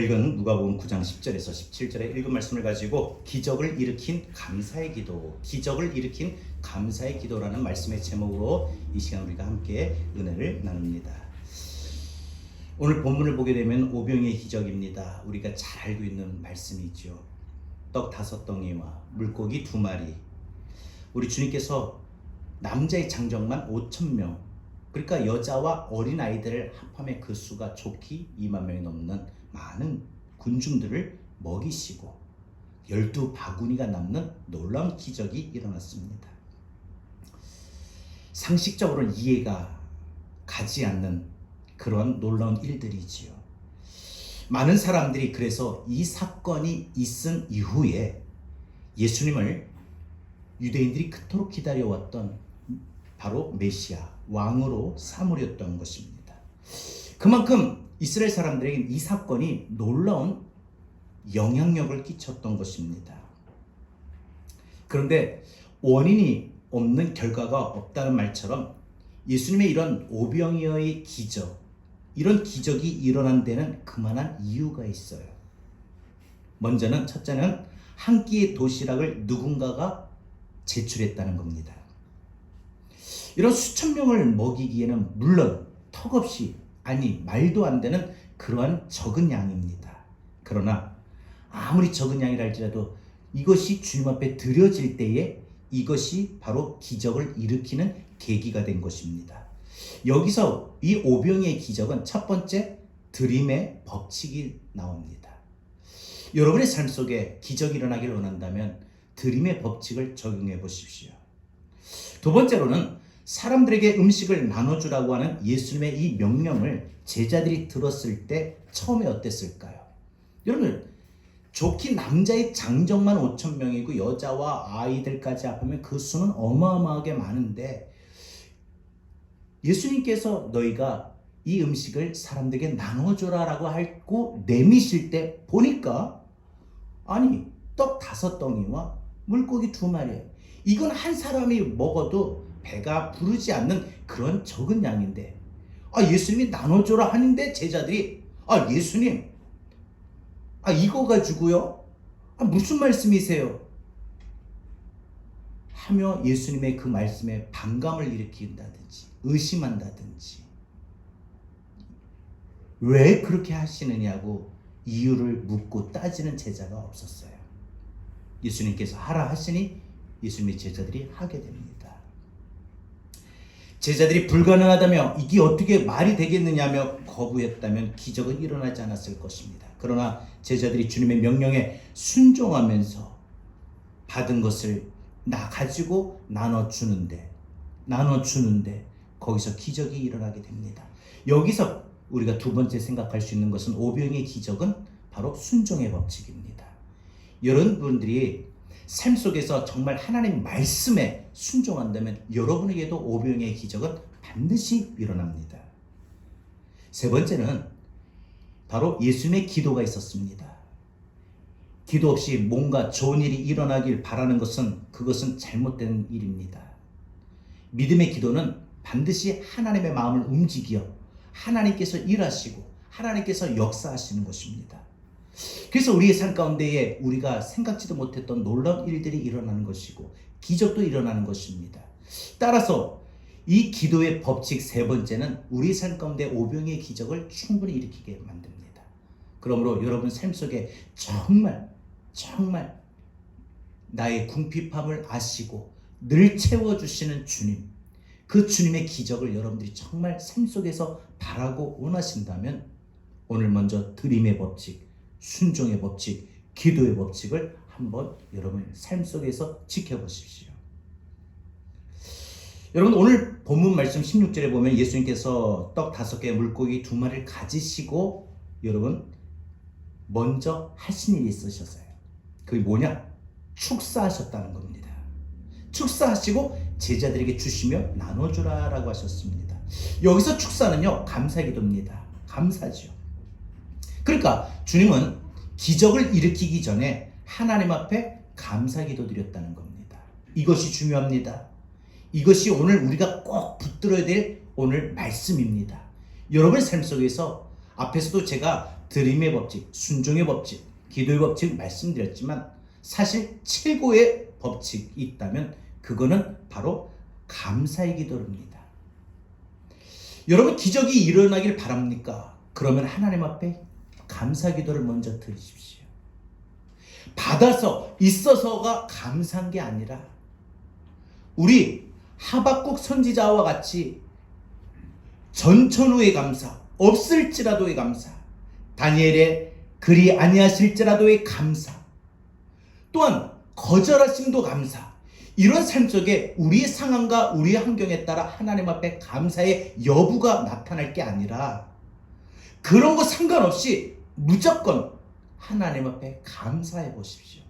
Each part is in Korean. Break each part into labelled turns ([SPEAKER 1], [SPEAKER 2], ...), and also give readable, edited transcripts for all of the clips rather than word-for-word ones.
[SPEAKER 1] 읽은 누가복음 9장 10절에서 17절의 읽은 말씀을 가지고 기적을 일으킨 감사의 기도, 기적을 일으킨 감사의 기도라는 말씀의 제목으로 이 시간 우리가 함께 은혜를 나눕니다. 오늘 본문을 보게 되면 오병이의 기적입니다. 우리가 잘 알고 있는 말씀이죠. 떡 5덩이와 물고기 2마리. 우리 주님께서 남자의 장정만 5,000명, 그러니까 여자와 어린아이들을 합하면 그 수가 좋게 2만 명이 넘는 많은 군중들을 먹이시고 12바구니가 남는 놀라운 기적이 일어났습니다. 상식적으로는 이해가 가지 않는 그런 놀라운 일들이지요. 많은 사람들이 그래서 이 사건이 있은 이후에 예수님을 유대인들이 그토록 기다려왔던 바로 메시아, 왕으로 삼으렸던 것입니다. 그만큼 이스라엘 사람들에게 이 사건이 놀라운 영향력을 끼쳤던 것입니다. 그런데 원인이 없는 결과가 없다는 말처럼 예수님의 이런 오병이어의 기적, 이런 기적이 일어난 데는 그만한 이유가 있어요. 먼저는 첫째는 한 끼의 도시락을 누군가가 제출했다는 겁니다. 이런 수천 명을 먹이기에는 물론 턱없이, 아니 말도 안 되는 그러한 적은 양입니다. 그러나 아무리 적은 양이라 할지라도 이것이 주님 앞에 드려질 때에 이것이 바로 기적을 일으키는 계기가 된 것입니다. 여기서 이 오병이의 기적은 첫 번째 드림의 법칙이 나옵니다. 여러분의 삶 속에 기적이 일어나기를 원한다면 드림의 법칙을 적용해 보십시오. 두 번째로는 사람들에게 음식을 나눠주라고 하는 예수님의 이 명령을 제자들이 들었을 때 처음에 어땠을까요? 여러분, 좋게 남자의 장정만 5,000명이고 여자와 아이들까지 합하면 그 수는 어마어마하게 많은데 예수님께서 너희가 이 음식을 사람들에게 나눠줘라 라고 하고 내미실 때 보니까 아니 떡 5덩이와 물고기 2마리, 이건 한 사람이 먹어도 배가 부르지 않는 그런 적은 양인데 예수님이 나눠줘라 하는데 제자들이 예수님 이거 가지고요? 무슨 말씀이세요? 하며 예수님의 그 말씀에 반감을 일으킨다든지 의심한다든지 왜 그렇게 하시느냐고 이유를 묻고 따지는 제자가 없었어요. 예수님께서 하라 하시니 예수님의 제자들이 하게 됩니다. 제자들이 불가능하다며 이게 어떻게 말이 되겠느냐며 거부했다면 기적은 일어나지 않았을 것입니다. 그러나 제자들이 주님의 명령에 순종하면서 받은 것을 가지고 나눠주는데 거기서 기적이 일어나게 됩니다. 여기서 우리가 두 번째 생각할 수 있는 것은 오병이의 기적은 바로 순종의 법칙입니다. 여러분들이 삶 속에서 정말 하나님 말씀에 순종한다면 여러분에게도 오병이의 기적은 반드시 일어납니다. 세 번째는 바로 예수님의 기도가 있었습니다. 기도 없이 뭔가 좋은 일이 일어나길 바라는 것은 그것은 잘못된 일입니다. 믿음의 기도는 반드시 하나님의 마음을 움직여 하나님께서 일하시고 하나님께서 역사하시는 것입니다. 그래서 우리의 삶 가운데에 우리가 생각지도 못했던 놀라운 일들이 일어나는 것이고 기적도 일어나는 것입니다. 따라서 이 기도의 법칙 세 번째는 우리 삶 가운데 오병이의 기적을 충분히 일으키게 만듭니다. 그러므로 여러분 삶 속에 정말 나의 궁핍함을 아시고 늘 채워주시는 주님, 그 주님의 기적을 여러분들이 정말 삶 속에서 바라고 원하신다면 오늘 먼저 드림의 법칙, 순종의 법칙, 기도의 법칙을 한번 여러분 삶 속에서 지켜보십시오. 여러분 오늘 본문 말씀 16절에 보면 예수님께서 떡 5개 물고기 2마리를 가지시고 여러분 먼저 하신 일이 있으셨어요. 그게 뭐냐? 축사하셨다는 겁니다. 축사하시고 제자들에게 주시며 나눠주라 라고 하셨습니다. 여기서 축사는요 감사기도입니다. 감사죠. 그러니까 주님은 기적을 일으키기 전에 하나님 앞에 감사기도 드렸다는 겁니다. 이것이 중요합니다. 이것이 오늘 우리가 꼭 붙들어야 될 오늘 말씀입니다. 여러분의 삶 속에서 앞에서도 제가 드림의 법칙, 순종의 법칙, 기도의 법칙 말씀드렸지만 사실 최고의 법칙이 있다면 그거는 바로 감사의 기도입니다. 여러분 기적이 일어나길 바랍니까? 그러면 하나님 앞에 감사 기도를 먼저 드리십시오. 받아서 있어서가 감사한 게 아니라 우리 하박국 선지자와 같이 전천후의 감사, 없을지라도의 감사, 다니엘의 그리 아니하실지라도의 감사, 또한 거절하심도 감사, 이런 삶 속에 우리의 상황과 우리의 환경에 따라 하나님 앞에 감사의 여부가 나타날 게 아니라 그런 거 상관없이 무조건 하나님 앞에 감사해 보십시오.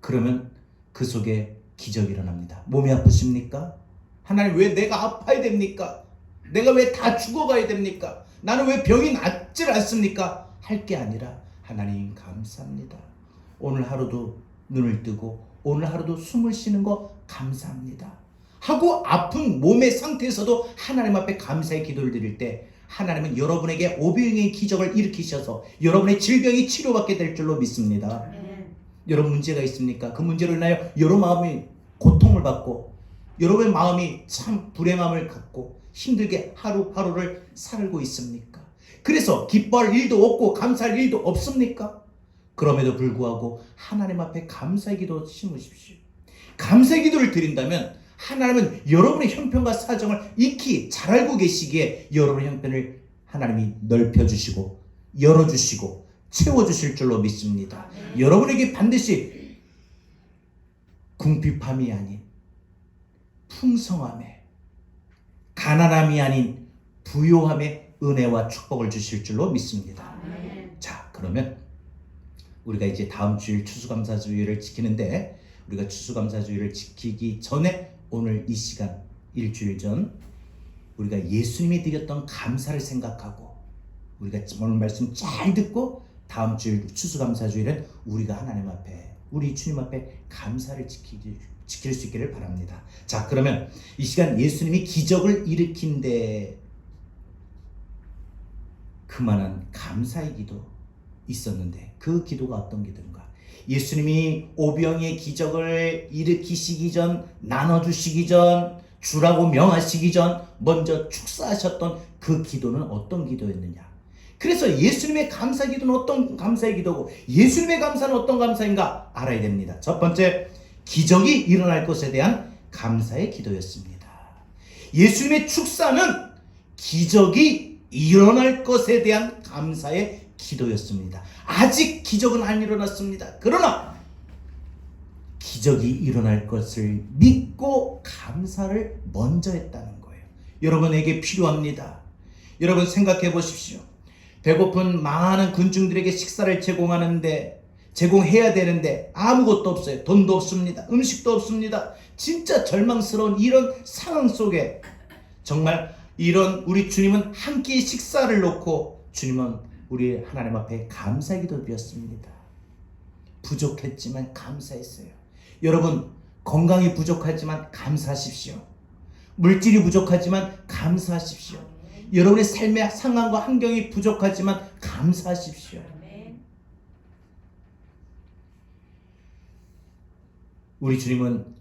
[SPEAKER 1] 그러면 그 속에 기적이 일어납니다. 몸이 아프십니까? 하나님 왜 내가 아파야 됩니까? 내가 왜 다 죽어가야 됩니까? 나는 왜 병이 낫질 않습니까? 할 게 아니라 하나님 감사합니다. 오늘 하루도 눈을 뜨고 오늘 하루도 숨을 쉬는 거 감사합니다 하고 아픈 몸의 상태에서도 하나님 앞에 감사의 기도를 드릴 때 하나님은 여러분에게 오병이의 기적을 일으키셔서 여러분의 질병이 치료받게 될 줄로 믿습니다. 여러분 문제가 있습니까? 그 문제로 인하여 여러 마음이 고통을 받고 여러분의 마음이 참 불행함을 갖고 힘들게 하루하루를 살고 있습니까? 그래서 기뻐할 일도 없고 감사할 일도 없습니까? 그럼에도 불구하고 하나님 앞에 감사의 기도 심으십시오. 감사의 기도를 드린다면 하나님은 여러분의 형편과 사정을 익히 잘 알고 계시기에 여러분의 형편을 하나님이 넓혀주시고 열어주시고 채워주실 줄로 믿습니다. 여러분에게 반드시 궁핍함이 아닌 풍성함에, 가난함이 아닌 부요함의 은혜와 축복을 주실 줄로 믿습니다. 자, 그러면 우리가 이제 다음 주일 추수감사주일을 지키는데 우리가 추수감사주일을 지키기 전에 오늘 이 시간 일주일 전 우리가 예수님이 드렸던 감사를 생각하고 우리가 오늘 말씀 잘 듣고 다음 주일 추수감사주일은 우리가 하나님 앞에 우리 주님 앞에 감사를 지킬 수 있기를 바랍니다. 자, 그러면 이 시간 예수님이 기적을 일으킨데 그만한 감사의 기도 있었는데 그 기도가 어떤 기도인가? 예수님이 오병이의 기적을 일으키시기 전, 나눠주시기 전, 주라고 명하시기 전 먼저 축사하셨던 그 기도는 어떤 기도였느냐? 그래서 예수님의 감사 기도는 어떤 감사의 기도고 예수님의 감사는 어떤 감사인가 알아야 됩니다. 첫 번째, 기적이 일어날 것에 대한 감사의 기도였습니다. 예수님의 축사는 기적이 일어날 것에 대한 감사의 기도였습니다. 아직 기적은 안 일어났습니다. 그러나 기적이 일어날 것을 믿고 감사를 먼저 했다는 거예요. 여러분에게 필요합니다. 여러분 생각해 보십시오. 배고픈 많은 군중들에게 식사를 제공해야 되는데 아무것도 없어요. 돈도 없습니다. 음식도 없습니다. 진짜 절망스러운 이런 상황 속에 정말 이런 우리 주님은 한 끼 식사를 놓고 주님은 우리 하나님 앞에 감사의 기도 드렸습니다. 부족했지만 감사했어요. 여러분 건강이 부족하지만 감사하십시오. 물질이 부족하지만 감사하십시오. 여러분의 삶의 상황과 환경이 부족하지만 감사하십시오. 우리 주님은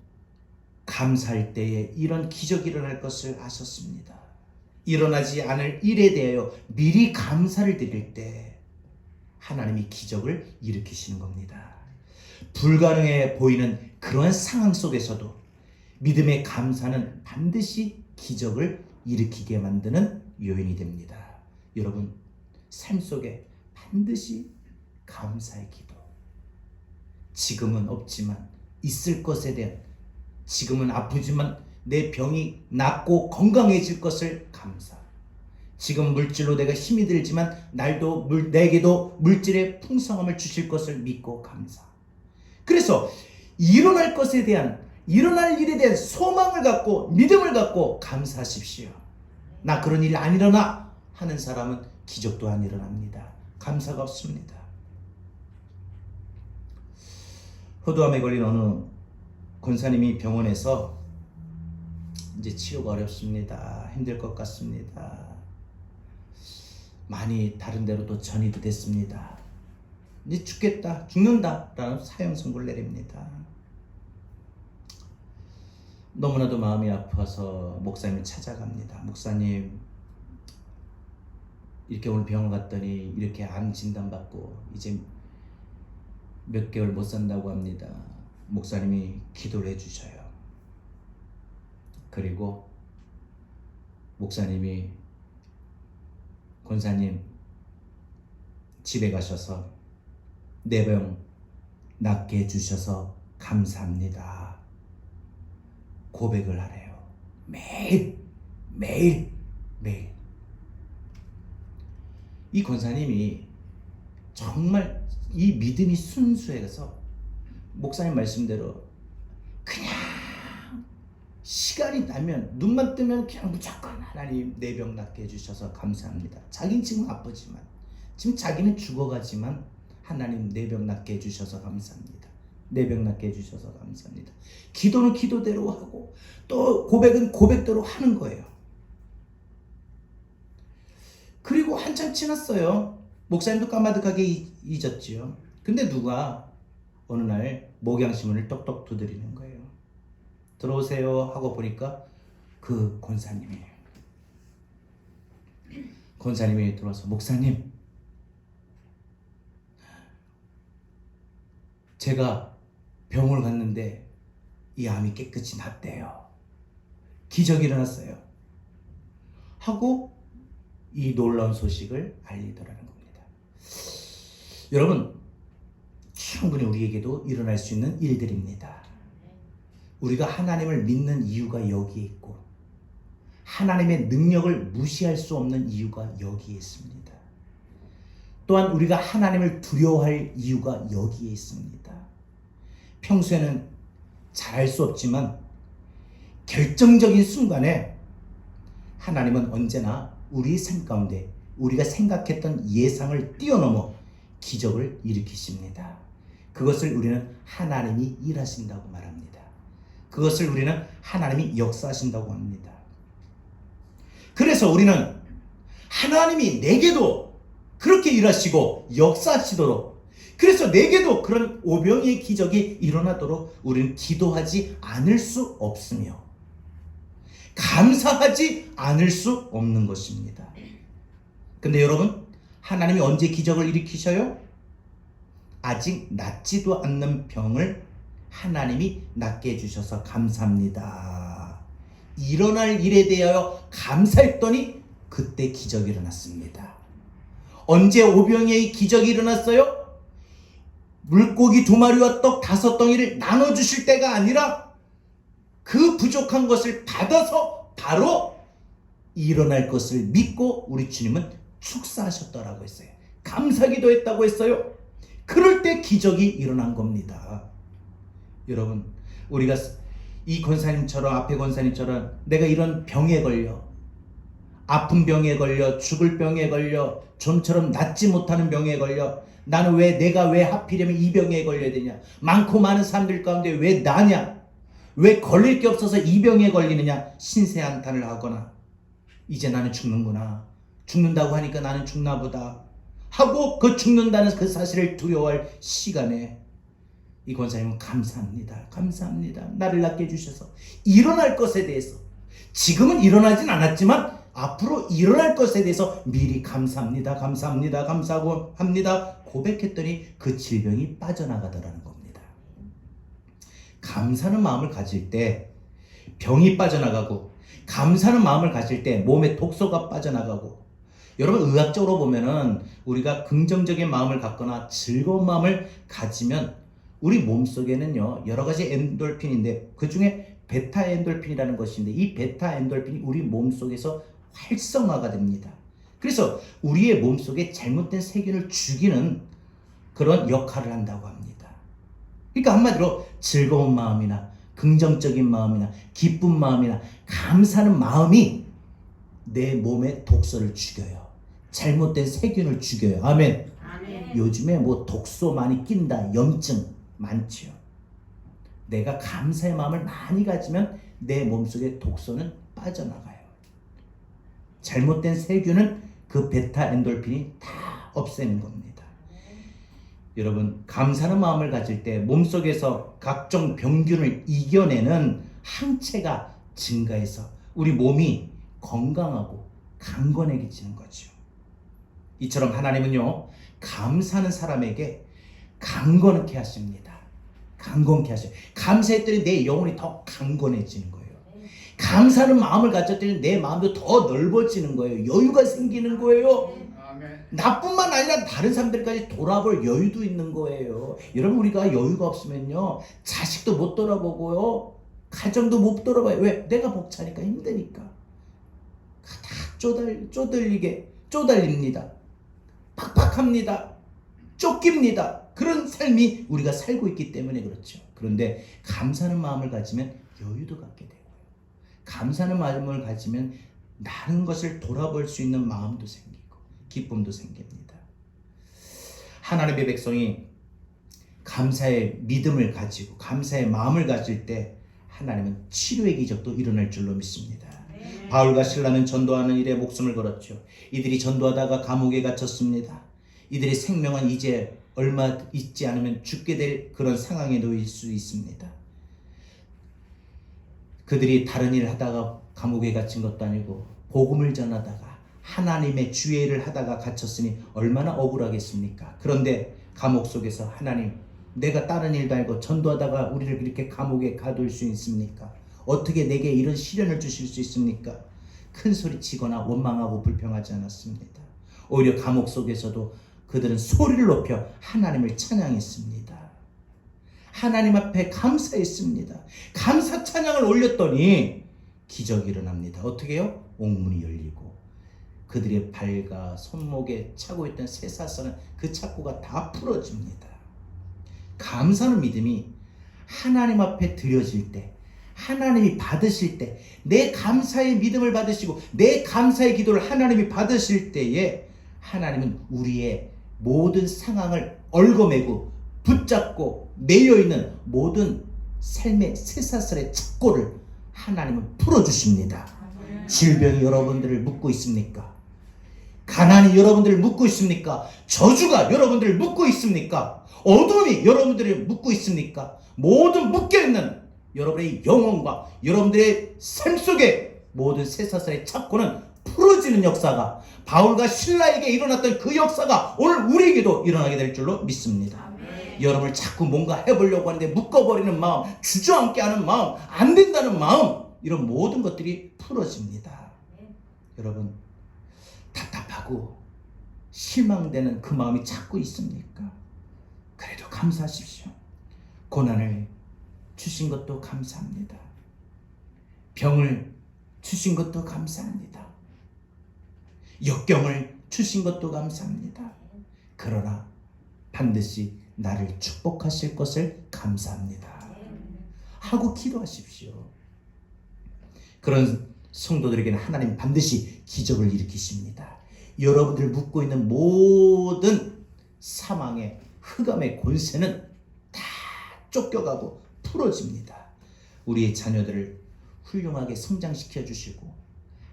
[SPEAKER 1] 감사할 때에 이런 기적이 일어날 것을 아셨습니다. 일어나지 않을 일에 대하여 미리 감사를 드릴 때 하나님이 기적을 일으키시는 겁니다. 불가능해 보이는 그러한 상황 속에서도 믿음의 감사는 반드시 기적을 일으키게 만드는 요인이 됩니다. 여러분 삶 속에 반드시 감사의 기도, 지금은 없지만 있을 것에 대한, 지금은 아프지만 내 병이 낫고 건강해질 것을 감사, 지금 물질로 내가 힘이 들지만 내게도 물질의 풍성함을 주실 것을 믿고 감사. 그래서 일어날 것에 대한, 일어날 일에 대한 소망을 갖고 믿음을 갖고 감사하십시오. 나 그런 일 안 일어나 하는 사람은 기적도 안 일어납니다. 감사가 없습니다. 호두암에 걸린 어느 권사님이 병원에서 이제 치료가 어렵습니다. 힘들 것 같습니다. 많이 다른 데로도 전이도 됐습니다. 이제 죽겠다, 죽는다 라는 사형 선고를 내립니다. 너무나도 마음이 아파서 목사님을 찾아갑니다. 목사님, 이렇게 오늘 병원 갔더니 이렇게 암 진단받고 이제 몇 개월 못 산다고 합니다. 목사님이 기도를 해주셔요. 그리고 목사님이, 권사님 집에 가셔서 내 병 낫게 해주셔서 감사합니다 고백을 하래요. 매일 매일 매일. 이 권사님이 정말 이 믿음이 순수해서 목사님 말씀대로 그냥 시간이 나면, 눈만 뜨면 그냥 무조건 하나님 내 병 낫게 해주셔서 감사합니다. 자기는 지금 아프지만, 지금 자기는 죽어가지만 하나님 내 병 낫게 해주셔서 감사합니다. 내 병 낫게 해주셔서 감사합니다. 기도는 기도대로 하고 또 고백은 고백대로 하는 거예요. 그리고 한참 지났어요. 목사님도 까마득하게 잊었지요. 근데 누가 어느 날 목양신문을 똑똑 두드리는 거예요. 들어오세요 하고 보니까 그 권사님이에요. 권사님이 들어와서, 목사님, 제가 병원을 갔는데 이 암이 깨끗이 났대요. 기적이 일어났어요 하고 이 놀라운 소식을 알리더라는 겁니다. 여러분, 충분히 우리에게도 일어날 수 있는 일들입니다. 우리가 하나님을 믿는 이유가 여기에 있고, 하나님의 능력을 무시할 수 없는 이유가 여기에 있습니다. 또한 우리가 하나님을 두려워할 이유가 여기에 있습니다. 평소에는 잘할 수 없지만 결정적인 순간에 하나님은 언제나 우리의 삶 가운데 우리가 생각했던 예상을 뛰어넘어 기적을 일으키십니다. 그것을 우리는 하나님이 일하신다고 말합니다. 그것을 우리는 하나님이 역사하신다고 합니다. 그래서 우리는 하나님이 내게도 그렇게 일하시고 역사하시도록, 그래서 내게도 그런 오병이의 기적이 일어나도록 우리는 기도하지 않을 수 없으며 감사하지 않을 수 없는 것입니다. 근데 여러분, 하나님이 언제 기적을 일으키셔요? 아직 낫지도 않는 병을 하나님이 낫게 해주셔서 감사합니다. 일어날 일에 대하여 감사했더니 그때 기적이 일어났습니다. 언제 오병이의 기적이 일어났어요? 물고기 2마리와 떡 5덩이를 나눠주실 때가 아니라 그 부족한 것을 받아서 바로 일어날 것을 믿고 우리 주님은 축사하셨더라고 했어요. 감사기도 했다고 했어요. 그럴 때 기적이 일어난 겁니다. 여러분, 우리가 이 권사님처럼, 앞에 권사님처럼 내가 이런 병에 걸려, 아픈 병에 걸려, 죽을 병에 걸려, 좀처럼 낫지 못하는 병에 걸려, 나는 내가 왜 하필이면 이 병에 걸려야 되냐, 많고 많은 사람들 가운데 왜 나냐, 왜 걸릴 게 없어서 이 병에 걸리느냐, 신세한탄을 하거나 이제 나는 죽는구나, 죽는다고 하니까 나는 죽나 보다 하고 그 죽는다는 그 사실을 두려워할 시간에 이 권사님은 감사합니다. 감사합니다. 나를 낫게 해주셔서 일어날 것에 대해서, 지금은 일어나진 않았지만 앞으로 일어날 것에 대해서 미리 감사합니다. 감사합니다. 감사하고 합니다. 고백했더니 그 질병이 빠져나가더라는 겁니다. 감사하는 마음을 가질 때 병이 빠져나가고, 감사하는 마음을 가질 때 몸의 독소가 빠져나가고, 여러분, 의학적으로 보면은 우리가 긍정적인 마음을 갖거나 즐거운 마음을 가지면 우리 몸속에는요 여러 가지 엔돌핀인데 그 중에 베타 엔돌핀이라는 것인데, 이 베타 엔돌핀이 우리 몸속에서 활성화가 됩니다. 그래서 우리의 몸속에 잘못된 세균을 죽이는 그런 역할을 한다고 합니다. 그러니까 한마디로 즐거운 마음이나 긍정적인 마음이나 기쁜 마음이나 감사하는 마음이 내 몸의 독소를 죽여요. 잘못된 세균을 죽여요. 아멘.
[SPEAKER 2] 아멘.
[SPEAKER 1] 요즘에 뭐 독소 많이 낀다, 염증 많지요. 내가 감사의 마음을 많이 가지면 내 몸속의 독소는 빠져나가요. 잘못된 세균은 그 베타 엔돌핀이 다 없애는 겁니다. 여러분, 감사하는 마음을 가질 때 몸속에서 각종 병균을 이겨내는 항체가 증가해서 우리 몸이 건강하고 강건해지는 거죠. 이처럼 하나님은요, 감사하는 사람에게 강건케 하십니다. 강건케 하셔요. 감사했더니 내 영혼이 더 강건해지는 거예요. 감사하는 마음을 가졌더니 내 마음도 더 넓어지는 거예요. 여유가 생기는 거예요. 나뿐만 아니라 다른 사람들까지 돌아볼 여유도 있는 거예요. 여러분, 우리가 여유가 없으면요, 자식도 못 돌아보고요, 가정도 못 돌아봐요. 왜? 내가 벅차니까, 힘드니까. 다 쪼달립니다. 팍팍합니다. 쫓깁니다. 그런 삶이 우리가 살고 있기 때문에 그렇죠. 그런데 감사하는 마음을 가지면 여유도 갖게 되고요. 감사하는 마음을 가지면 다른 것을 돌아볼 수 있는 마음도 생기고 기쁨도 생깁니다. 하나님의 백성이 감사의 믿음을 가지고 감사의 마음을 가질 때 하나님은 치료의 기적도 일어날 줄로 믿습니다. 바울과 실라는 전도하는 일에 목숨을 걸었죠. 이들이 전도하다가 감옥에 갇혔습니다. 이들의 생명은 이제 얼마 있지 않으면 죽게 될 그런 상황에 놓일 수 있습니다. 그들이 다른 일을 하다가 감옥에 갇힌 것도 아니고 복음을 전하다가 하나님의 주의 일을 하다가 갇혔으니 얼마나 억울하겠습니까? 그런데 감옥 속에서 하나님, 내가 다른 일도 알고 전도하다가 우리를 이렇게 감옥에 가둘 수 있습니까? 어떻게 내게 이런 시련을 주실 수 있습니까? 큰 소리 치거나 원망하고 불평하지 않았습니다. 오히려 감옥 속에서도 그들은 소리를 높여 하나님을 찬양했습니다. 하나님 앞에 감사했습니다. 감사 찬양을 올렸더니 기적이 일어납니다. 어떻게 해요? 옥문이 열리고 그들의 발과 손목에 차고 있던 쇠사슬은 그 착고가 다 풀어집니다. 감사하는 믿음이 하나님 앞에 드려질 때, 하나님이 받으실 때, 내 감사의 믿음을 받으시고 내 감사의 기도를 하나님이 받으실 때에 하나님은 우리의 모든 상황을 얽어매고 붙잡고 매여있는 모든 삶의 쇠사슬의 착고를 하나님은 풀어주십니다. 질병이 여러분들을 묶고 있습니까? 가난이 여러분들을 묶고 있습니까? 저주가 여러분들을 묶고 있습니까? 어둠이 여러분들을 묶고 있습니까? 모든 묶여있는 여러분의 영혼과 여러분들의 삶 속에 모든 쇠사슬의 착고는 풀어지는 역사가, 바울과 실라에게 일어났던 그 역사가 오늘 우리에게도 일어나게 될 줄로 믿습니다. 여러분을 자꾸 뭔가 해보려고 하는데 묶어버리는 마음, 주저앉게 하는 마음, 안 된다는 마음, 이런 모든 것들이 풀어집니다. 여러분, 답답하고 실망되는 그 마음이 자꾸 있습니까? 그래도 감사하십시오. 고난을 주신 것도 감사합니다. 병을 주신 것도 감사합니다. 역경을 주신 것도 감사합니다. 그러나 반드시 나를 축복하실 것을 감사합니다 하고 기도하십시오. 그런 성도들에게는 하나님 반드시 기적을 일으키십니다. 여러분들 묶고 있는 모든 사망의 흑암의 권세는 다 쫓겨가고 풀어집니다. 우리의 자녀들을 훌륭하게 성장시켜 주시고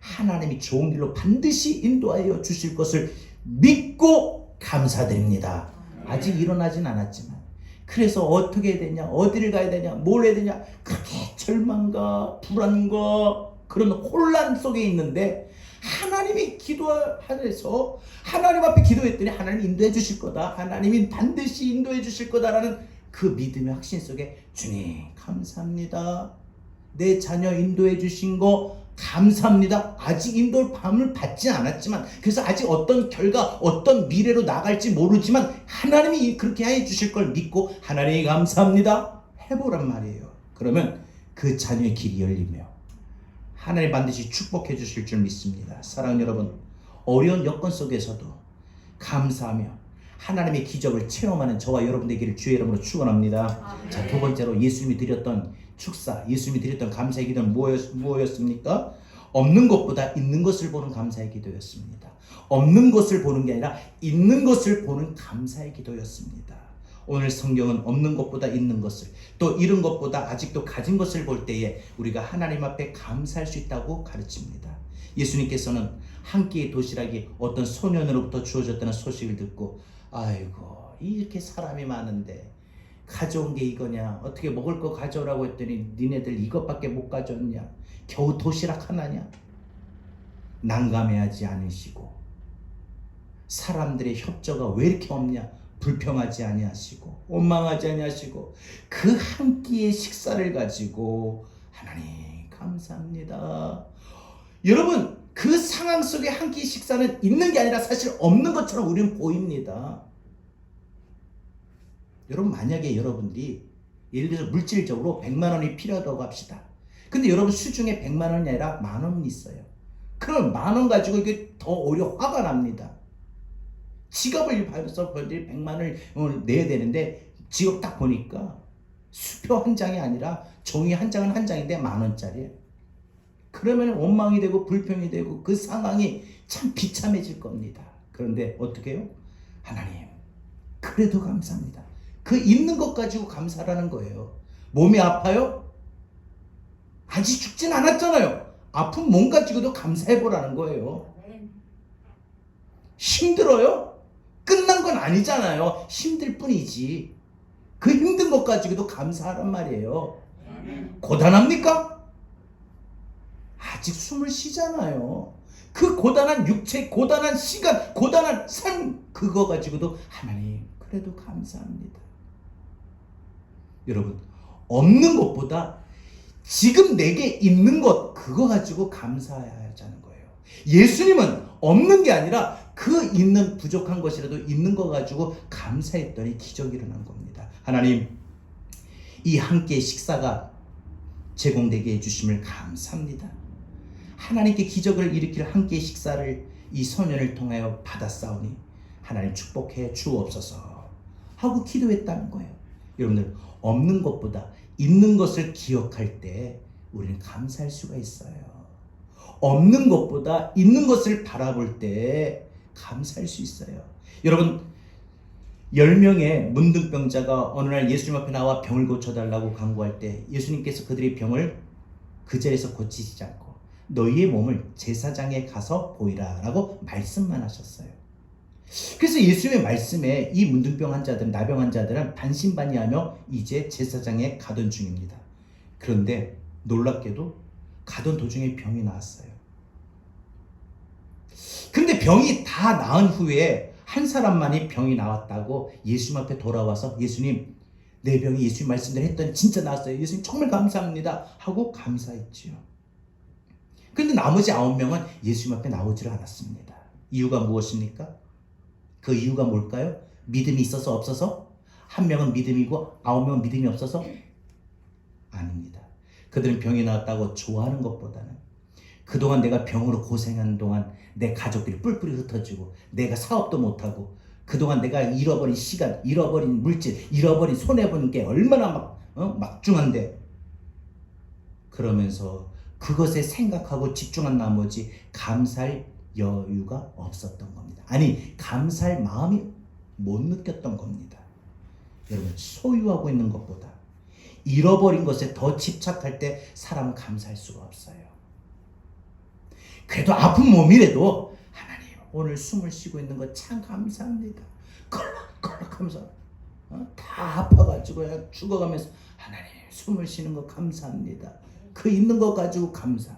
[SPEAKER 1] 하나님이 좋은 길로 반드시 인도하여 주실 것을 믿고 감사드립니다. 아직 일어나진 않았지만, 그래서 어떻게 해야 되냐, 어디를 가야 되냐, 뭘 해야 되냐, 그렇게 절망과 불안과 그런 혼란 속에 있는데 하나님이 기도하면서 하나님 앞에 기도했더니 하나님이 인도해 주실 거다, 하나님이 반드시 인도해 주실 거다라는 그 믿음의 확신 속에 주님 감사합니다, 내 자녀 인도해 주신 거 감사합니다. 아직 인도를 밤을 받지 않았지만, 그래서 아직 어떤 결과, 어떤 미래로 나갈지 모르지만 하나님이 그렇게 해 주실 걸 믿고 하나님이 감사합니다 해보란 말이에요. 그러면 그 자녀의 길이 열리며 하나님 반드시 축복해 주실 줄 믿습니다. 사랑하는 여러분, 어려운 여건 속에서도 감사하며 하나님의 기적을 체험하는 저와 여러분 되기를 주의 이름으로 축원합니다. 자, 두 번째로 예수님이 드렸던 축사, 예수님이 드렸던 감사의 기도는 무엇이었습니까? 없는 것보다 있는 것을 보는 감사의 기도였습니다. 없는 것을 보는 게 아니라 있는 것을 보는 감사의 기도였습니다. 오늘 성경은 없는 것보다 있는 것을, 또 잃은 것보다 아직도 가진 것을 볼 때에 우리가 하나님 앞에 감사할 수 있다고 가르칩니다. 예수님께서는 한 끼의 도시락이 어떤 소년으로부터 주어졌다는 소식을 듣고 아이고 이렇게 사람이 많은데 가져온 게 이거냐, 어떻게 먹을 거 가져오라고 했더니 니네들 이것밖에 못 가져왔냐, 겨우 도시락 하나냐, 난감해하지 않으시고 사람들의 협조가 왜 이렇게 없냐 불평하지 아니하시고 원망하지 아니하시고 그 한 끼의 식사를 가지고 하나님 감사합니다. 여러분 그 상황 속에 한 끼의 식사는 있는 게 아니라 사실 없는 것처럼 우리는 보입니다. 여러분 만약에 여러분들이 예를 들어서 물질적으로 100만 원이 필요하다고 합시다. 근데 여러분 수중에 100만 원이 아니라 만 원이 있어요. 그럼 만 원 가지고 이게 더 오히려 화가 납니다. 지갑을 봐서 100만 원을 내야 되는데 지갑 딱 보니까 수표 한 장이 아니라 종이 한 장은 한 장인데 만 원짜리예요. 그러면 원망이 되고 불평이 되고 그 상황이 참 비참해질 겁니다. 그런데 어떻게 해요? 하나님 그래도 감사합니다. 그 있는 것 가지고 감사라는 거예요. 몸이 아파요? 아직 죽진 않았잖아요. 아픈 몸 가지고도 감사해보라는 거예요. 힘들어요? 끝난 건 아니잖아요. 힘들 뿐이지. 그 힘든 것 가지고도 감사하란 말이에요. 고단합니까? 아직 숨을 쉬잖아요. 그 고단한 육체, 고단한 시간, 고단한 삶 그거 가지고도 하나님 그래도 감사합니다. 여러분 없는 것보다 지금 내게 있는 것 그거 가지고 감사해야 하자는 거예요. 예수님은 없는 게 아니라 그 있는 부족한 것이라도 있는 거 가지고 감사했더니 기적이 일어난 겁니다. 하나님 이 한 끼의 식사가 제공되게 해주심을 감사합니다. 하나님께 기적을 일으킬 한 끼의 식사를 이 소년을 통하여 받았사오니 하나님 축복해 주옵소서 하고 기도했다는 거예요. 여러분들 없는 것보다 있는 것을 기억할 때 우리는 감사할 수가 있어요. 없는 것보다 있는 것을 바라볼 때 감사할 수 있어요. 여러분 10명의 문둥병자가 어느 날 예수님 앞에 나와 병을 고쳐달라고 간구할 때 예수님께서 그들의 병을 그 자리에서 고치시지 않고 너희의 몸을 제사장에 가서 보이라 라고 말씀만 하셨어요. 그래서 예수님의 말씀에 이 문둥병 환자들, 나병 환자들은 반신반의하며 이제 제사장에 가던 중입니다. 그런데 놀랍게도 가던 도중에 병이 나왔어요. 근데 병이 다 나은 후에 한 사람만이 병이 나왔다고 예수님 앞에 돌아와서 예수님 내 병이 예수님 말씀대로 했더니 진짜 나았어요. 예수님 정말 감사합니다 하고 감사했지요. 근데 나머지 9명은 예수님 앞에 나오질 않았습니다. 이유가 무엇입니까? 그 이유가 뭘까요? 믿음이 있어서 없어서? 한 명은 믿음이고 9명은 믿음이 없어서? 아닙니다. 그들은 병이 나왔다고 좋아하는 것보다는 그동안 내가 병으로 고생하는 동안 내 가족들이 뿔뿔이 흩어지고 내가 사업도 못하고 그동안 내가 잃어버린 시간, 잃어버린 물질, 잃어버린 손해보는 게 얼마나 막중한데 그러면서 그것에 생각하고 집중한 나머지 감사할 여유가 없었던 겁니다. 아니 감사할 마음이 못 느꼈던 겁니다. 여러분 소유하고 있는 것보다 잃어버린 것에 더 집착할 때 사람은 감사할 수가 없어요. 그래도 아픈 몸이라도 하나님 오늘 숨을 쉬고 있는 거 참 감사합니다. 컬럭컬럭하면서 다 아파가지고 그냥 죽어가면서 하나님 숨을 쉬는 거 감사합니다. 그 있는 거 가지고 감사.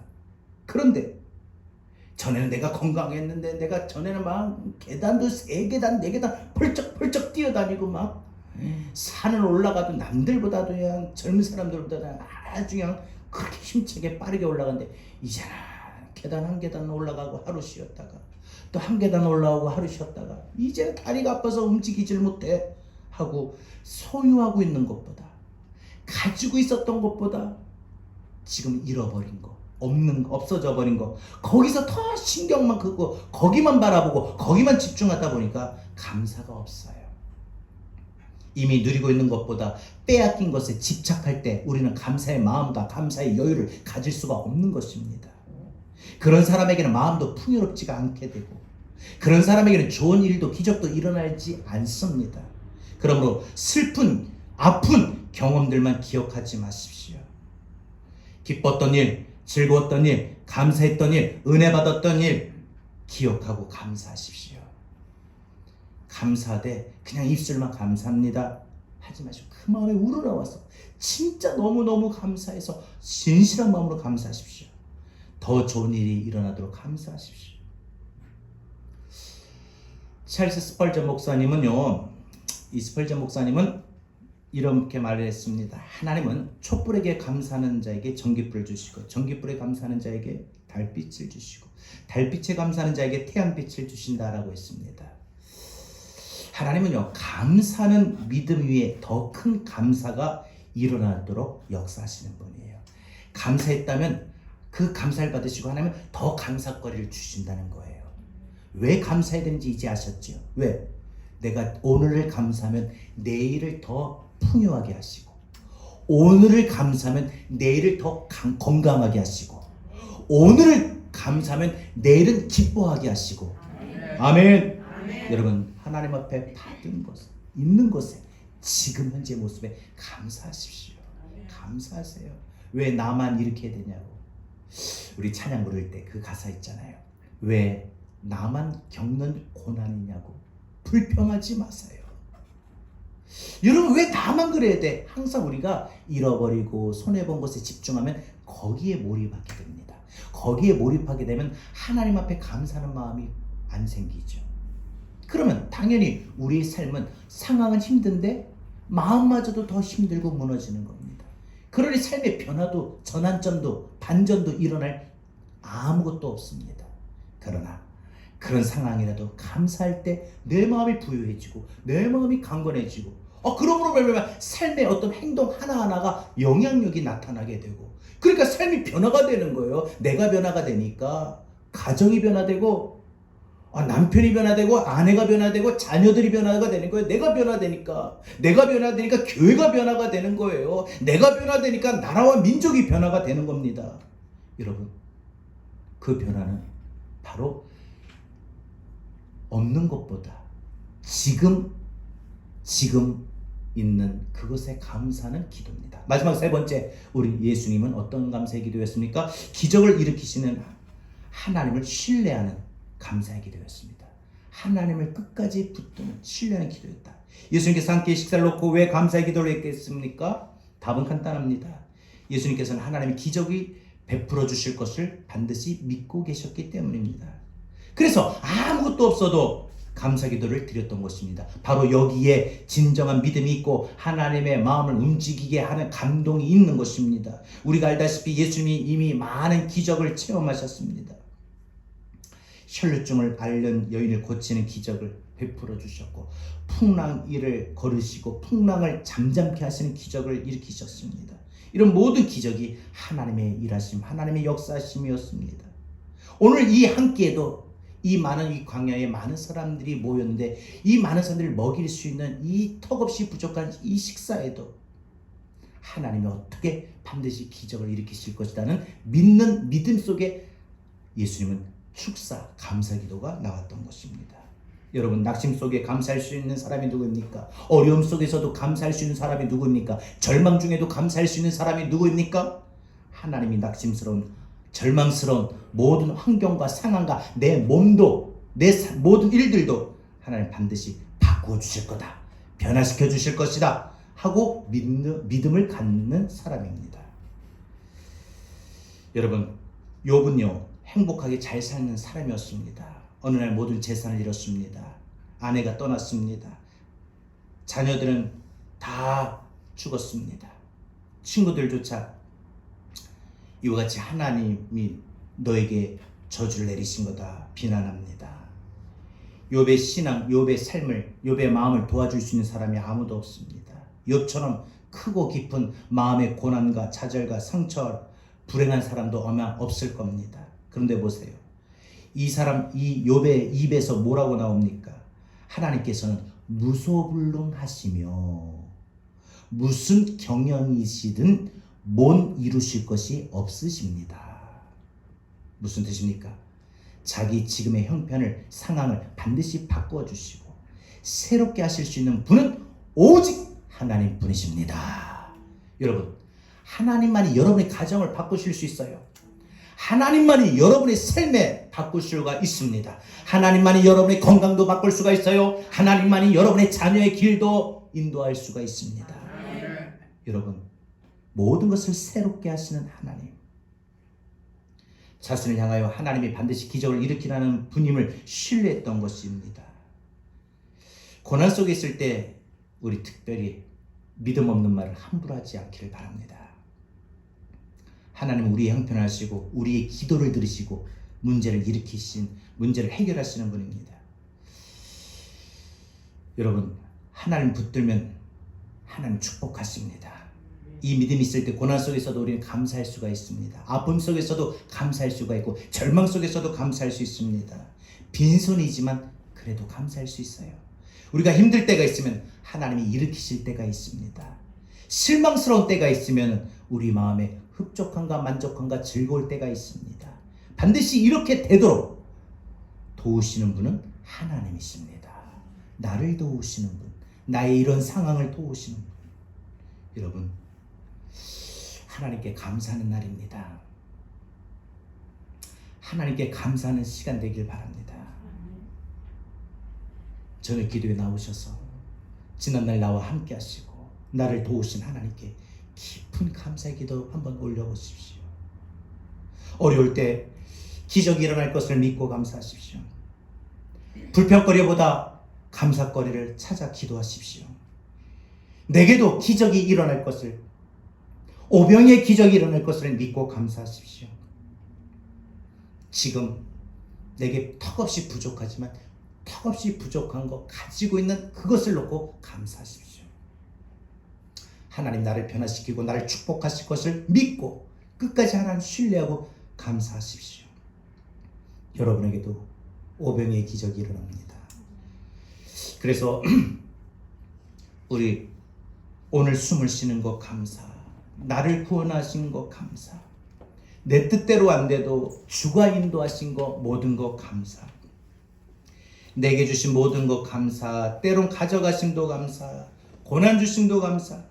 [SPEAKER 1] 그런데 전에는 내가 건강했는데 내가 전에는 막 계단도 3계단 4계단 펄쩍펄쩍 뛰어다니고 막 산을 올라가도 남들보다도 그냥 젊은 사람들보다 아주 그냥 그렇게 힘차게 빠르게 올라가는데 이제는 계단 한 계단 올라가고 하루 쉬었다가 또 한 계단 올라오고 하루 쉬었다가 이제는 다리가 아파서 움직이질 못해 하고 소유하고 있는 것보다 가지고 있었던 것보다 지금 잃어버린 거 없는 거 없어져 버린 거 거기서 더 신경만 끄고 거기만 바라보고 거기만 집중하다 보니까 감사가 없어요. 이미 누리고 있는 것보다 빼앗긴 것에 집착할 때 우리는 감사의 마음과 감사의 여유를 가질 수가 없는 것입니다. 그런 사람에게는 마음도 풍요롭지가 않게 되고 그런 사람에게는 좋은 일도 기적도 일어나지 않습니다. 그러므로 슬픈 아픈 경험들만 기억하지 마십시오. 기뻤던 일, 즐거웠던 일, 감사했던 일, 은혜 받았던 일 기억하고 감사하십시오. 감사하되 그냥 입술만 감사합니다 하지 마시고 그 마음에 우러나와서 진짜 너무너무 감사해서 진실한 마음으로 감사하십시오. 더 좋은 일이 일어나도록 감사하십시오. 찰스 스펄전 목사님은요, 이 스펄전 목사님은 이렇게 말을 했습니다. 하나님은 촛불에게 감사하는 자에게 전기불을 주시고 전기불에 감사하는 자에게 달빛을 주시고 달빛에 감사하는 자에게 태양빛을 주신다라고 했습니다. 하나님은요, 감사하는 믿음 위에 더 큰 감사가 일어나도록 역사하시는 분이에요. 감사했다면 그 감사를 받으시고 하나님은 더 감사거리를 주신다는 거예요. 왜 감사해야 되는지 이제 아셨죠? 왜? 내가 오늘을 감사하면 내일을 더 풍요하게 하시고, 오늘을 감사하면 내일을 더 건강하게 하시고, 오늘을 감사하면 내일은 기뻐하게 하시고. 아멘. 아멘. 여러분, 하나님 앞에 받은 것에, 있는 것에, 지금 현재 모습에 감사하십시오. 감사하세요. 왜 나만 이렇게 되냐고. 우리 찬양 부를 때 그 가사 있잖아요. 왜 나만 겪는 고난이냐고. 불평하지 마세요. 여러분, 왜 나만 그래야 돼? 항상 우리가 잃어버리고 손해본 것에 집중하면 거기에 몰입하게 됩니다. 거기에 몰입하게 되면 하나님 앞에 감사하는 마음이 안 생기죠. 그러면 당연히 우리의 삶은 상황은 힘든데 마음마저도 더 힘들고 무너지는 겁니다. 그러니 삶의 변화도 전환점도 반전도 일어날 아무것도 없습니다. 그러나 그런 상황이라도 감사할 때 내 마음이 부유해지고 내 마음이 강건해지고 그러므로 말미암아 삶의 어떤 행동 하나하나가 영향력이 나타나게 되고, 그러니까 삶이 변화가 되는 거예요. 내가 변화가 되니까 가정이 변화되고 남편이 변화되고 아내가 변화되고 자녀들이 변화가 되는 거예요. 내가 변화되니까 교회가 변화가 되는 거예요. 내가 변화되니까 나라와 민족이 변화가 되는 겁니다. 여러분, 그 변화는 바로 없는 것보다 지금 있는 그것에 감사하는 기도입니다. 마지막 세 번째, 우리 예수님은 어떤 감사의 기도였습니까? 기적을 일으키시는 하나님을 신뢰하는 감사의 기도였습니다. 하나님을 끝까지 붙드는 신뢰하는 기도였다. 예수님께서 함께 식사를 놓고 왜 감사의 기도를 했겠습니까? 답은 간단합니다. 예수님께서는 하나님의 기적이 베풀어 주실 것을 반드시 믿고 계셨기 때문입니다. 그래서 아무것도 없어도 감사 기도를 드렸던 것입니다. 바로 여기에 진정한 믿음이 있고 하나님의 마음을 움직이게 하는 감동이 있는 것입니다. 우리가 알다시피 예수님이 이미 많은 기적을 체험하셨습니다. 혈루증을 앓는 여인을 고치는 기적을 베풀어 주셨고, 풍랑 위를 걸으시고 풍랑을 잠잠케 하시는 기적을 일으키셨습니다. 이런 모든 기적이 하나님의 일하심, 하나님의 역사심이었습니다. 오늘 이 한 끼에도 이 많은 이 광야에 많은 사람들이 모였는데 이 많은 사람들을 먹일 수 있는 이 턱없이 부족한 이 식사에도 하나님이 어떻게 반드시 기적을 일으키실 것이라는 믿는 믿음 속에 예수님은 축사, 감사 기도가 나왔던 것입니다. 여러분, 낙심 속에 감사할 수 있는 사람이 누구입니까? 어려움 속에서도 감사할 수 있는 사람이 누구입니까? 절망 중에도 감사할 수 있는 사람이 누구입니까? 하나님이 낙심스러운, 절망스러운 모든 환경과 상황과 내 몸도, 내 모든 일들도 하나님 반드시 바꾸어 주실 거다, 변화시켜 주실 것이다 하고 믿음을 갖는 사람입니다. 여러분, 욥은요 행복하게 잘 사는 사람이었습니다. 어느 날 모든 재산을 잃었습니다. 아내가 떠났습니다. 자녀들은 다 죽었습니다. 친구들조차 이와 같이 하나님이 너에게 저주를 내리신 거다 비난합니다. 욥의 신앙, 욥의 삶을, 욥의 마음을 도와줄 수 있는 사람이 아무도 없습니다. 욥처럼 크고 깊은 마음의 고난과 좌절과 상처, 불행한 사람도 아마 없을 겁니다. 그런데 보세요. 이 욥의 입에서 뭐라고 나옵니까? 하나님께서는 무소불능하시며 무슨 경영이시든 못 이루실 것이 없으십니다. 무슨 뜻입니까? 자기 지금의 형편을, 상황을 반드시 바꾸어 주시고 새롭게 하실 수 있는 분은 오직 하나님 분이십니다. 여러분, 하나님만이 여러분의 가정을 바꾸실 수 있어요. 하나님만이 여러분의 삶에 바꿀 수가 있습니다. 하나님만이 여러분의 건강도 바꿀 수가 있어요. 하나님만이 여러분의 자녀의 길도 인도할 수가 있습니다. 여러분, 모든 것을 새롭게 하시는 하나님, 자신을 향하여 하나님이 반드시 기적을 일으키라는 분임을 신뢰했던 것입니다. 고난 속에 있을 때 우리 특별히 믿음 없는 말을 함부로 하지 않기를 바랍니다. 하나님은 우리의 형편을 아시고 우리의 기도를 들으시고 문제를 해결하시는 분입니다. 여러분, 하나님 붙들면 하나님 축복하십니다. 이 믿음이 있을 때 고난 속에서도 우리는 감사할 수가 있습니다. 아픔 속에서도 감사할 수가 있고 절망 속에서도 감사할 수 있습니다. 빈손이지만 그래도 감사할 수 있어요. 우리가 힘들 때가 있으면 하나님이 일으키실 때가 있습니다. 실망스러운 때가 있으면 우리 마음에 흡족함과 만족함과 즐거울 때가 있습니다. 반드시 이렇게 되도록 도우시는 분은 하나님이십니다. 나를 도우시는 분, 나의 이런 상황을 도우시는 분. 여러분, 하나님께 감사하는 날입니다. 하나님께 감사하는 시간 되길 바랍니다. 저녁 기도에 나오셔서 지난날 나와 함께 하시고 나를 도우신 하나님께 깊은 감사의 기도 한번 올려보십시오. 어려울 때 기적이 일어날 것을 믿고 감사하십시오. 불평거리보다 감사거리를 찾아 기도하십시오. 내게도 기적이 일어날 것을, 오병의 기적이 일어날 것을 믿고 감사하십시오. 지금 내게 턱없이 부족하지만 턱없이 부족한 것 가지고 있는 그것을 놓고 감사하십시오. 하나님 나를 변화시키고 나를 축복하실 것을 믿고 끝까지 하나님 신뢰하고 감사하십시오. 여러분에게도 오병의 기적이 일어납니다. 그래서 우리 오늘 숨을 쉬는 것 감사, 나를 구원하신 것 감사, 내 뜻대로 안 돼도 주가 인도하신 것 모든 것 감사, 내게 주신 모든 것 감사, 때론 가져가심도 감사, 고난 주심도 감사.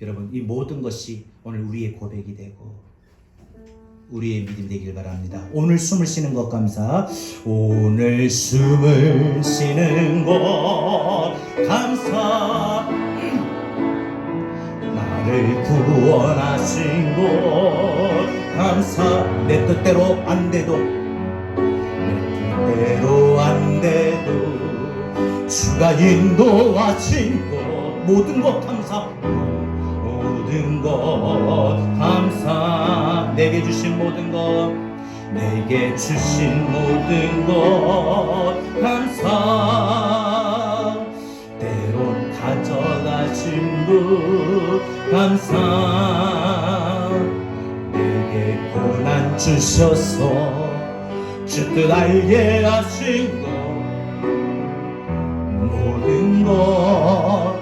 [SPEAKER 1] 여러분, 이 모든 것이 오늘 우리의 고백이 되고 우리의 믿음 되길 바랍니다. 오늘 숨을 쉬는 것 감사, 오늘 숨을 쉬는 것 감사, 나를 구원하신 것 감사. 내 뜻대로 안 돼도 안 돼도 주가 인도하신 것 모든 것 감사, 모든 것 감사. 내게 주신 모든 것, 내게 주신 모든 것 감사. 때론 가져가신 분 감사. 내게 고난 주셔서 주 뜻 알게 하신 것 모든 것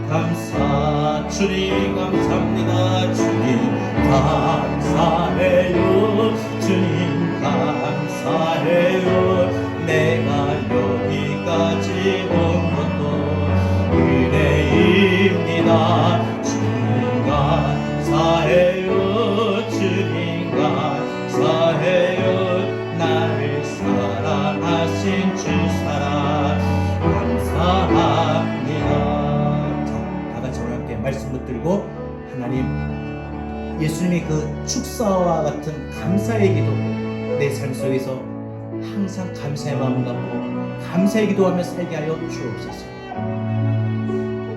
[SPEAKER 1] 감사. 주님 감사합니다. 주님 감사해요. 주님 감사해요. 내가 여기까지 온 것도 은혜입니다. 주님 감사해요. 주님 감사해요. 나를 사랑하신 주 사랑 감사합니다. 자, 다같이 오늘 함께 말씀 붙들고 하나님, 예수님의 그 축사와 같은 감사의 기도 내 삶 속에서 항상 감사의 마음 갖고 감사의 기도하며 살게 하여 주옵소서.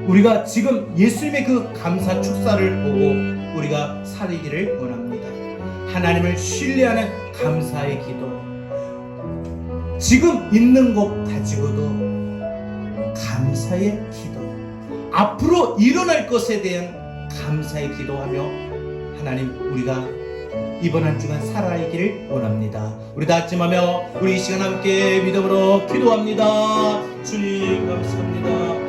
[SPEAKER 1] 우리가 지금 예수님의 그 감사 축사를 보고 우리가 살기를 원합니다. 하나님을 신뢰하는 감사의 기도, 지금 있는 것 가지고도 감사의 기도, 앞으로 일어날 것에 대한 감사의 기도하며 하나님, 우리가 이번 한 주간 살아가기를 원합니다. 우리 다 아침하며 우리 이 시간 함께 믿음으로 기도합니다. 주님 감사합니다.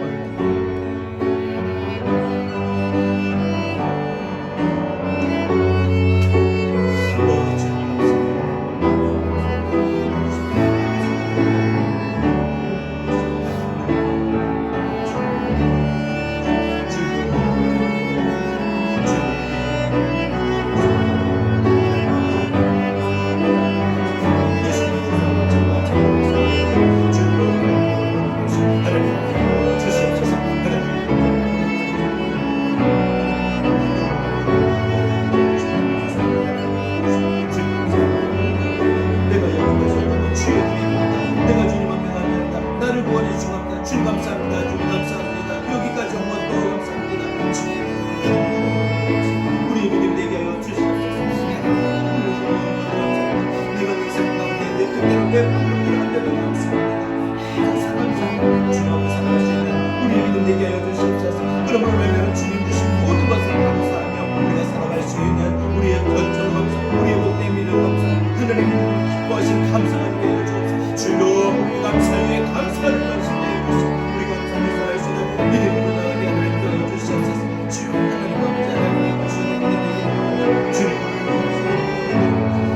[SPEAKER 1] 주시옵소서. 그러므로 외면은 주님 주신 모든 것을 감사하며 우리가 살아갈 수 있는 우리의 건전 감사, 우리의 못된 믿음 감사, 하나님 기뻐하신 감사가 되어 주옵소서. 주여 우리 감사에 감사를 말씀해 주시옵소서. 우리 감사를 살아갈 수 있는 믿음으로 나가게 하나님 되어 주시옵소서. 주여 하나님 감사하며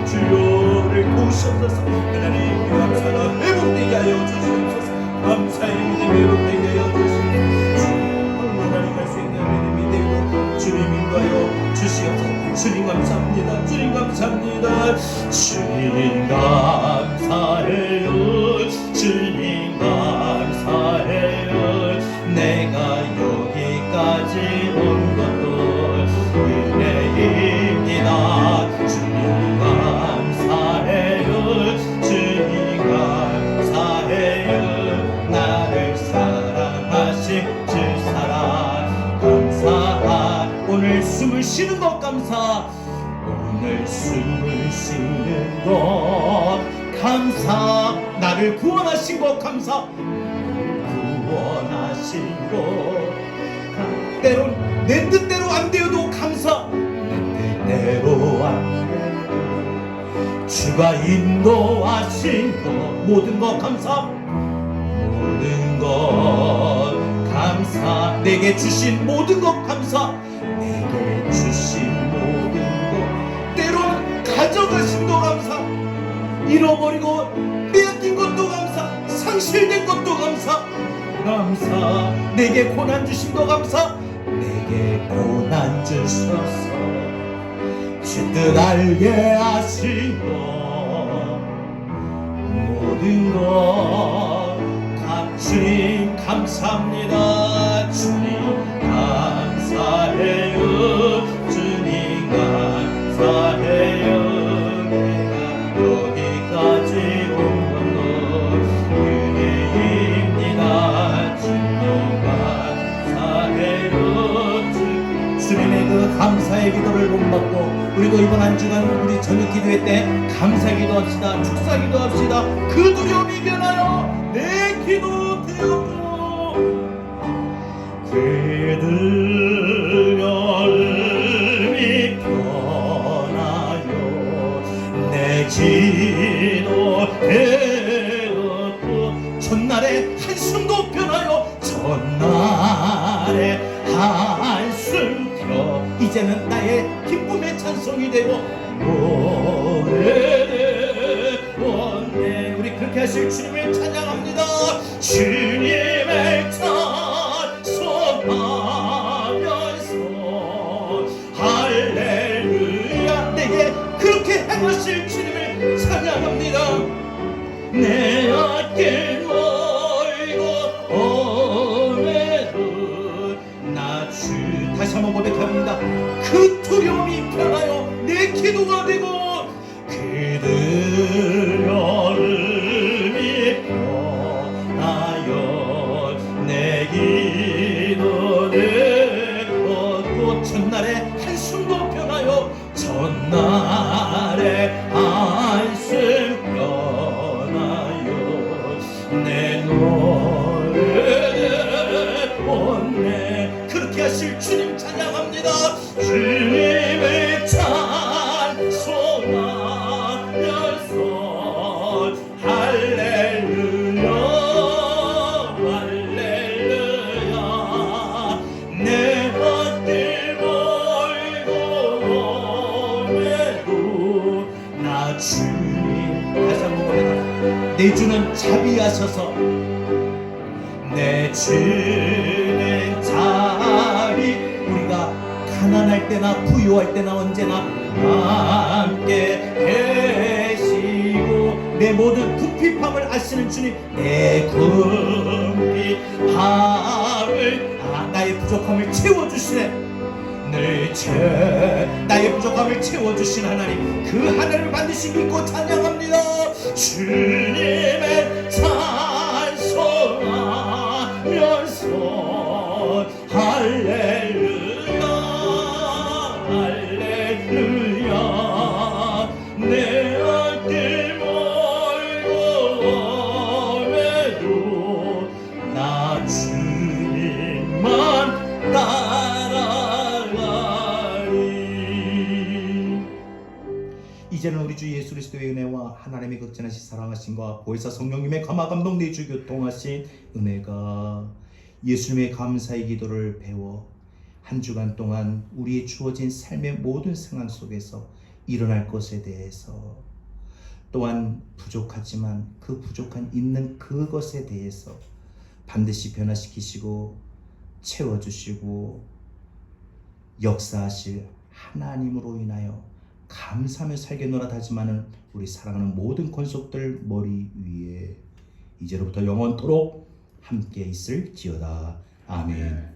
[SPEAKER 1] 주여를 도우시옵소서. 하나님 우리 감사가 회복되게 하여 주시옵소서. 감사의 믿음이 회복되게 하여 주시옵소서. 하나님 할 수 있는 믿음이 되고 주님 인도하여 주시옵소서. 주님 감사합니다. 주님 감사합니다. 주님 감사해요. 주님 감사해요. 내가 여기까지 온 것도 은혜입니다. 주님 감사해요. 주님 감사해요. 나를 사랑하신 주 사랑 감사. 오늘 숨을 쉬는 것 감사. 오늘 숨을 쉬는 것 감사. 나를 구원하신 것 감사. 구원하신 것 때론 내 뜻대로 안 되어도 감사. 내 뜻대로 안 되어도 주가 인도하신 것 모든 것 감사. 모든 것 감사. 내게 주신 모든 것 감사. 내게 주신 모든 것 때론 가져가신 것 감사. 잃어버리고 빼앗긴 것도 감사. 상실된 것도 감사. 감사. 내게 고난 주신 것 감사. 내게 고난 주셔서 주 뜻 알게 하신 것 모든 것 주님 감사합니다. 주님 감사해요. 주님 감사해요. 내가 여기까지 온 것도 은혜입니다. 주님 감사해요. 주님의 그 감사의 기도를 본받고 우리도 이번 한 주간 우리 저녁 기도회 때 감사 기도합시다. 축사 기도합시다. 그 두려움이 변하여 내 기도 되었고 그 두려움이 변하여 내 기도 되었고 전날의 한숨도 변하여 전날의 한숨 펴 이제는 나의 기쁨의 찬송이 되고 원해 우리 그렇게 하실 주님을 찬양합니다. 주님을 찬송하면서 할렐루야. 내게 그렇게 행하실 주님을 찬양합니다. 내 앞길 멀고 오래도 나 주 다시 한번 고백합니다. 그 두려움이 변하여 내 기도가 되고 그 두려움이 변하여 내 기도 되고 또 전날의 한숨도 변하여 전날의 한숨 변하여 내 노래 본네. 그렇게 하실 주님 찬양합니다. 주님을 찬송하면서 할렐루야 할렐루야. 내 앞길 멀고 오래도 나 주님 다시 한번 고백합니다. 내 주는 자비하셔서 내 주는 자비. 우리가 가난할 때나 부유할 때나 언제나 함께 계시고 내 모든 궁핍함을 아시는 주님. 내 궁핍함을 나의 부족함을 채워주시네. 나의 부족함을 채워주신 하나님, 그 하나님을 반드시 믿고 찬양합니다. 주님의 찬송하면서 할렐루야 할렐루야. 내 앞길 멀고 오래도 나 주님만 우리 주 예수 그리스도의 은혜와 하나님의 극진하신 사랑하심과 보혜사 성령님의 감화 감동 내주 교통하신 은혜가 예수님의 감사의 기도를 배워 한 주간 동안 우리의 주어진 삶의 모든 상황 속에서 일어날 것에 대해서 또한 부족하지만 그 부족한 있는 그것에 대해서 반드시 변화시키시고 채워주시고 역사하실 하나님으로 인하여 감사하며 살겠노라 다짐하는 우리 사랑하는 모든 권속들 머리 위에 이제로부터 영원토록 함께 있을지어다. 아멘.